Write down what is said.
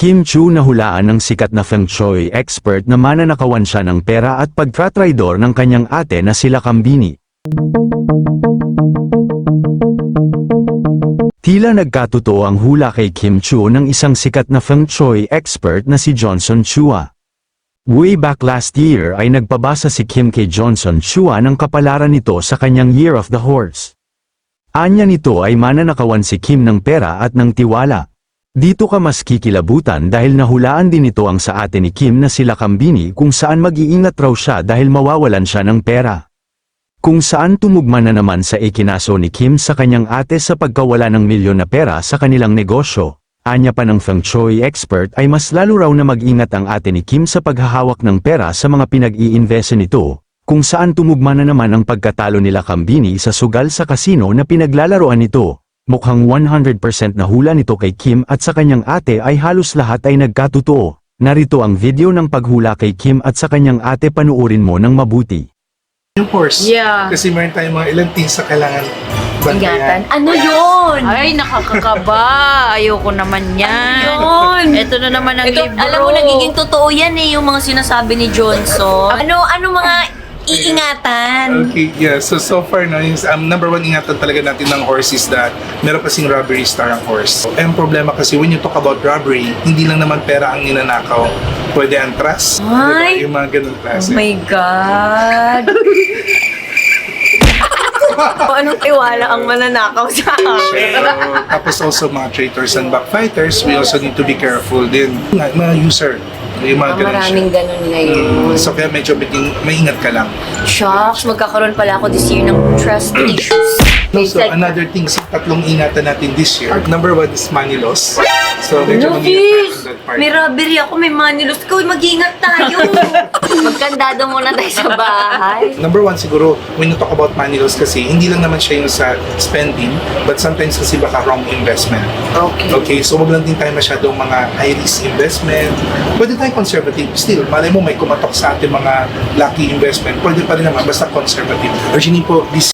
Kim Chu nahulaan ng sikat na Feng Shui expert na mananakawan siya ng pera at pagtratraidor ng kanyang ate na sila Kambini. Tila nagkatotoo ang hula kay Kim Chu ng isang sikat na Feng Shui expert na si Johnson Chua. Way back last year ay nagpabasa si Kim kay Johnson Chua ng kapalaran nito sa kanyang Year of the Horse. Anya nito ay mananakawan si Kim ng pera at ng tiwala. Dito ka mas kikilabutan dahil nahulaan din ito ang sa ate ni Kim na sila Kambini kung saan mag-iingat raw siya dahil mawawalan siya ng pera. Kung saan tumugma na naman sa ikinaso ni Kim sa kanyang ate sa pagkawala ng milyon na pera sa kanilang negosyo. Anya pa ng Feng Shui expert ay mas lalo raw na mag-ingat ang ate ni Kim sa paghahawak ng pera sa mga pinag-iinvest nito, kung saan tumugma na naman ang pagkatalo nila Kambini sa sugal sa kasino na pinaglalaroan nito. Mukhang 100% na hula nito kay Kim at sa kanyang ate ay halos lahat ay nagkatotoo. Narito ang video ng paghula kay Kim at sa kanyang ate, panuorin mo ng mabuti. Yung horse. Yeah. Kasi meron tayong mga ilang things sa kailangan Ingatan. bantayan. Ano yun? Ay, nakakakaba. Ayoko naman yan. Yun. Ito na naman ang Ito, libro. alam mo, nagiging totoo yan eh, yung mga sinasabi ni Johnson. Ano mga iingatan? Okay, yeah. So far, no, yung, number one ingatan talaga natin ng horse is that meron kasing robbery star ang horse. Ang problema kasi when you talk about robbery, hindi lang naman pera ang ninanakaw. Pwede ang trust. Ay! Diba? Yung mga ganun Oh klase. my God. Anong tiwala ang mananakaw sa akin? Tapos also mga traitors and backfighters, we also need to be careful din. Mga user, yung mga ganun siya. Maraming ganun ngayon. So kaya medyo maingat ka lang. Shucks, magkakaroon pala ako this year ng trust issues. So another thing, tatlong ingatan natin this year. Number one is money loss. So medyo No, mag-ingat tayo sis! on that part. May robbery ako, may manilus ko. Mag-iingat tayo. Magkandado muna tayo sa bahay. Number one siguro, when you talk about money loss kasi, hindi lang naman siya yung sa spending, but sometimes kasi baka wrong investment. Okay. Okay, so wag lang din tayo masyadong mga high-risk investment. Pwede tayo conservative. Still, malay mo may kumatok sa ating mga lucky investment. Pwede pa rin naman, basta conservative. Urging po, this